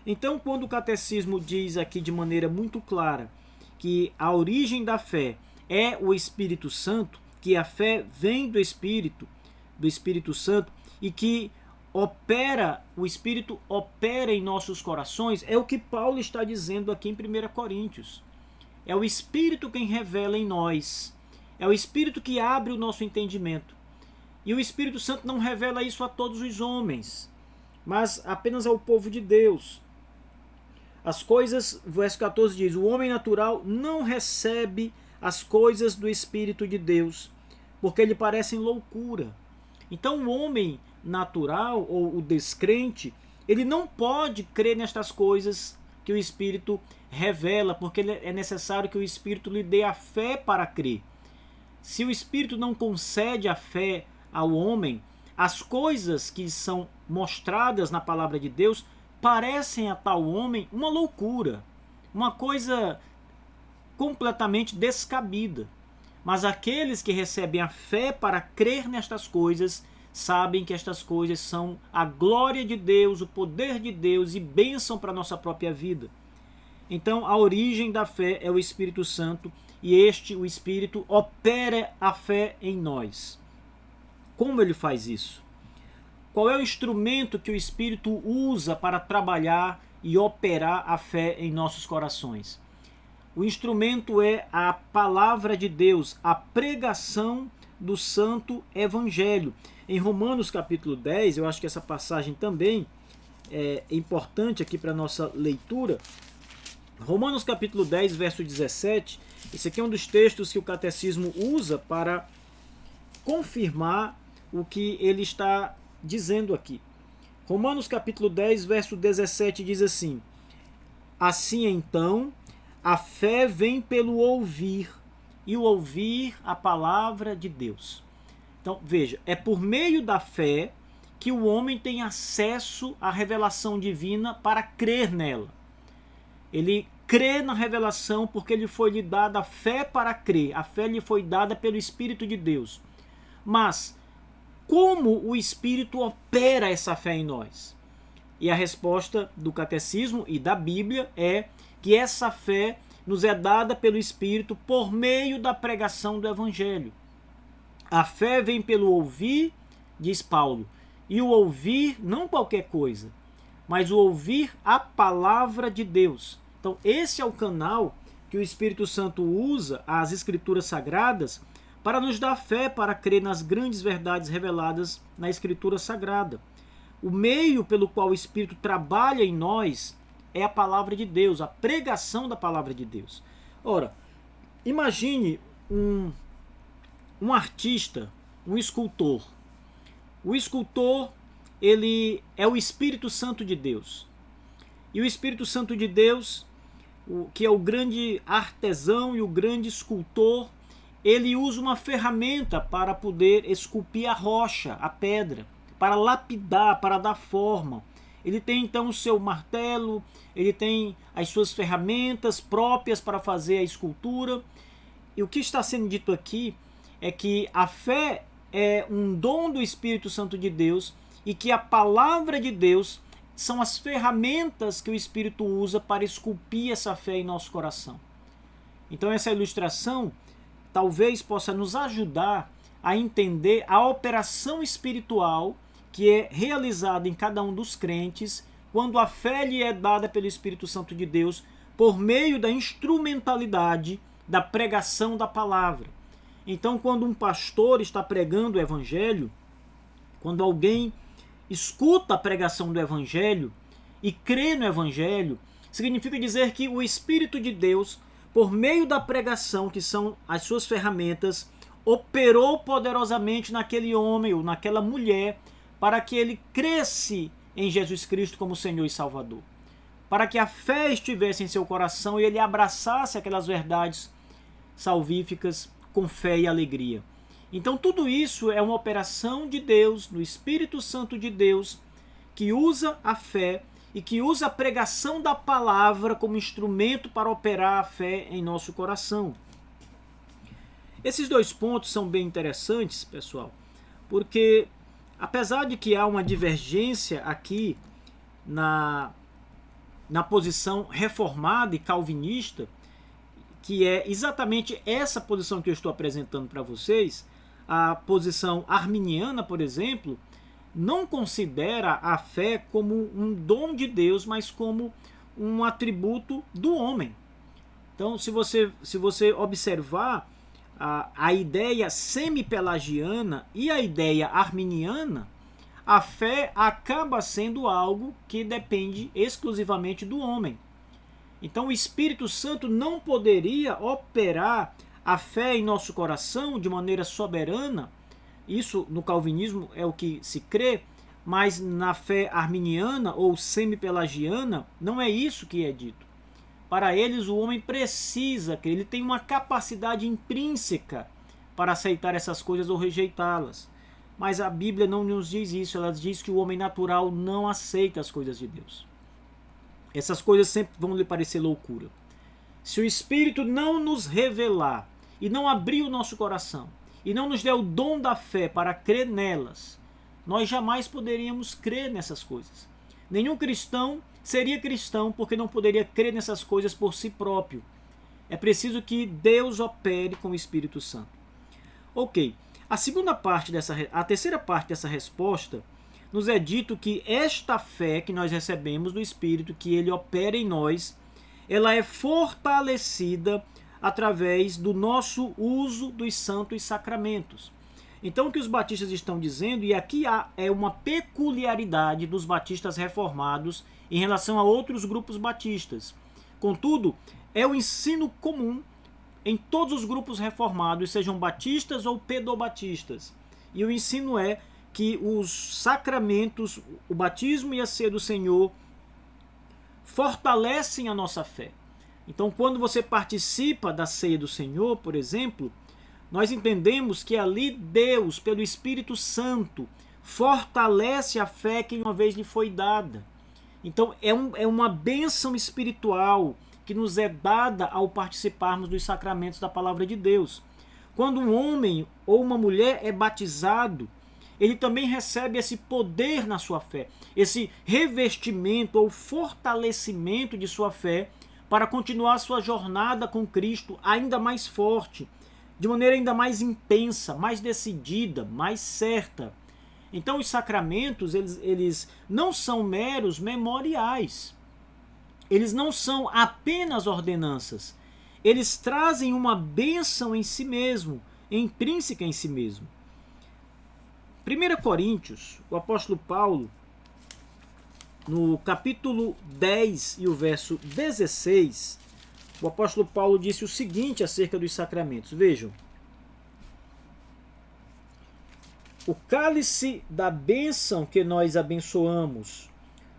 Então, quando o catecismo diz aqui de maneira muito clara que a origem da fé é o Espírito Santo, que a fé vem do Espírito Santo, e que o Espírito opera em nossos corações, é o que Paulo está dizendo aqui em 1 Coríntios. É o Espírito quem revela em nós. É o Espírito que abre o nosso entendimento. E o Espírito Santo não revela isso a todos os homens, mas apenas ao povo de Deus. As coisas, verso 14 diz, o homem natural não recebe as coisas do Espírito de Deus, porque lhe parecem loucura. Então o homem natural, ou o descrente, ele não pode crer nestas coisas que o Espírito revela, porque é necessário que o Espírito lhe dê a fé para crer. Se o Espírito não concede a fé ao homem, as coisas que são mostradas na palavra de Deus parecem a tal homem uma loucura, uma coisa completamente descabida. Mas aqueles que recebem a fé para crer nestas coisas sabem que estas coisas são a glória de Deus, o poder de Deus e bênção para a nossa própria vida. Então, a origem da fé é o Espírito Santo e o Espírito, opera a fé em nós. Como ele faz isso? Qual é o instrumento que o Espírito usa para trabalhar e operar a fé em nossos corações? O instrumento é a palavra de Deus, a pregação do Santo Evangelho. Em Romanos capítulo 10, eu acho que essa passagem também é importante aqui para a nossa leitura. Romanos capítulo 10, verso 17, esse aqui é um dos textos que o catecismo usa para confirmar o que ele está dizendo aqui. Romanos capítulo 10, verso 17 diz assim: assim então, a fé vem pelo ouvir, e o ouvir a palavra de Deus. Então, veja, é por meio da fé que o homem tem acesso à revelação divina para crer nela. Ele crê na revelação porque lhe foi dada a fé para crer. A fé lhe foi dada pelo Espírito de Deus. Mas como o Espírito opera essa fé em nós? E a resposta do catecismo e da Bíblia é que essa fé nos é dada pelo Espírito por meio da pregação do Evangelho. A fé vem pelo ouvir, diz Paulo, e o ouvir não qualquer coisa, mas o ouvir a palavra de Deus. Então esse é o canal que o Espírito Santo usa, as Escrituras Sagradas, para nos dar fé para crer nas grandes verdades reveladas na Escritura Sagrada. O meio pelo qual o Espírito trabalha em nós é a palavra de Deus, a pregação da palavra de Deus. Ora, imagine um artista, um escultor. O escultor, ele é o Espírito Santo de Deus. E o Espírito Santo de Deus, que é o grande artesão e o grande escultor, ele usa uma ferramenta para poder esculpir a rocha, a pedra, para lapidar, para dar forma. Ele tem então o seu martelo, ele tem as suas ferramentas próprias para fazer a escultura. E o que está sendo dito aqui é que a fé é um dom do Espírito Santo de Deus e que a palavra de Deus são as ferramentas que o Espírito usa para esculpir essa fé em nosso coração. Então essa ilustração talvez possa nos ajudar a entender a operação espiritual que é realizada em cada um dos crentes quando a fé lhe é dada pelo Espírito Santo de Deus por meio da instrumentalidade da pregação da palavra. Então, quando um pastor está pregando o Evangelho, quando alguém escuta a pregação do Evangelho e crê no Evangelho, significa dizer que o Espírito de Deus, por meio da pregação, que são as suas ferramentas, operou poderosamente naquele homem ou naquela mulher para que ele cresce em Jesus Cristo como Senhor e Salvador. Para que a fé estivesse em seu coração e ele abraçasse aquelas verdades salvíficas com fé e alegria. Então tudo isso é uma operação de Deus, do Espírito Santo de Deus, que usa a fé e que usa a pregação da palavra como instrumento para operar a fé em nosso coração. Esses dois pontos são bem interessantes, pessoal, porque apesar de que há uma divergência aqui na posição reformada e calvinista, que é exatamente essa posição que eu estou apresentando para vocês. A posição arminiana, por exemplo, não considera a fé como um dom de Deus, mas como um atributo do homem. Então, se você observar a ideia semi-pelagiana e a ideia arminiana, a fé acaba sendo algo que depende exclusivamente do homem. Então, o Espírito Santo não poderia operar a fé em nosso coração de maneira soberana. Isso no calvinismo é o que se crê, mas na fé arminiana ou semi-pelagiana não é isso que é dito. Para eles, o homem precisa crer, ele tem uma capacidade intrínseca para aceitar essas coisas ou rejeitá-las. Mas a Bíblia não nos diz isso, ela diz que o homem natural não aceita as coisas de Deus. Essas coisas sempre vão lhe parecer loucura. Se o Espírito não nos revelar e não abrir o nosso coração e não nos der o dom da fé para crer nelas, nós jamais poderíamos crer nessas coisas. Nenhum cristão seria cristão porque não poderia crer nessas coisas por si próprio. É preciso que Deus opere com o Espírito Santo. Ok, a terceira parte dessa resposta, nos é dito que esta fé que nós recebemos do Espírito, que ele opera em nós, ela é fortalecida através do nosso uso dos santos sacramentos. Então o que os batistas estão dizendo, e aqui é uma peculiaridade dos batistas reformados em relação a outros grupos batistas. Contudo, é o ensino comum em todos os grupos reformados, sejam batistas ou pedobatistas. E o ensino é que os sacramentos, o batismo e a ceia do Senhor, fortalecem a nossa fé. Então, quando você participa da ceia do Senhor, por exemplo, nós entendemos que ali Deus, pelo Espírito Santo, fortalece a fé que uma vez lhe foi dada. Então é uma bênção espiritual que nos é dada ao participarmos dos sacramentos da palavra de Deus. Quando um homem ou uma mulher é batizado, ele também recebe esse poder na sua fé, esse revestimento ou fortalecimento de sua fé para continuar sua jornada com Cristo ainda mais forte, de maneira ainda mais intensa, mais decidida, mais certa. Então os sacramentos, eles não são meros memoriais. Eles não são apenas ordenanças. Eles trazem uma bênção em si mesmo, intrínseca em si mesmo. 1 Coríntios, o apóstolo Paulo, no capítulo 10 e o verso 16, o apóstolo Paulo disse o seguinte acerca dos sacramentos. Vejam. O cálice da bênção que nós abençoamos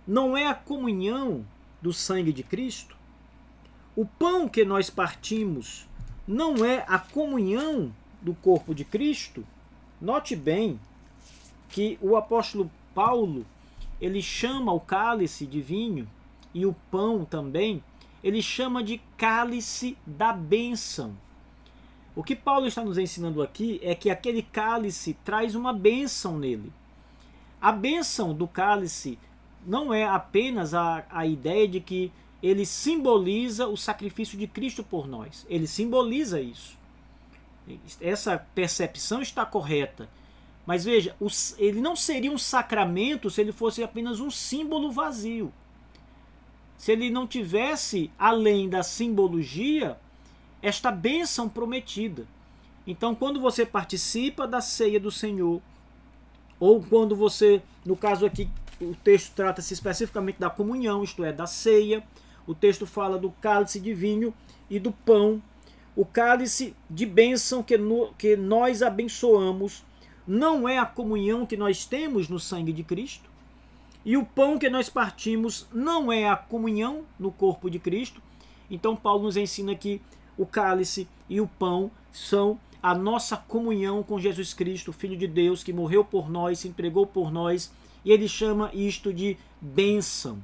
não é a comunhão do sangue de Cristo? O pão que nós partimos não é a comunhão do corpo de Cristo? Note bem que o apóstolo Paulo, ele chama o cálice de vinho e o pão também, ele chama de cálice da bênção. O que Paulo está nos ensinando aqui é que aquele cálice traz uma bênção nele. A bênção do cálice não é apenas a ideia de que ele simboliza o sacrifício de Cristo por nós. Ele simboliza isso. Essa percepção está correta. Mas veja, ele não seria um sacramento se ele fosse apenas um símbolo vazio. Se ele não tivesse, além da simbologia, esta bênção prometida. Então, quando você participa da ceia do Senhor, ou quando você, no caso aqui, o texto trata-se especificamente da comunhão, isto é, da ceia, o texto fala do cálice de vinho e do pão. O cálice de bênção que nós abençoamos não é a comunhão que nós temos no sangue de Cristo, e o pão que nós partimos não é a comunhão no corpo de Cristo. Então, Paulo nos ensina que o cálice e o pão são a nossa comunhão com Jesus Cristo, Filho de Deus, que morreu por nós, se entregou por nós, e ele chama isto de bênção.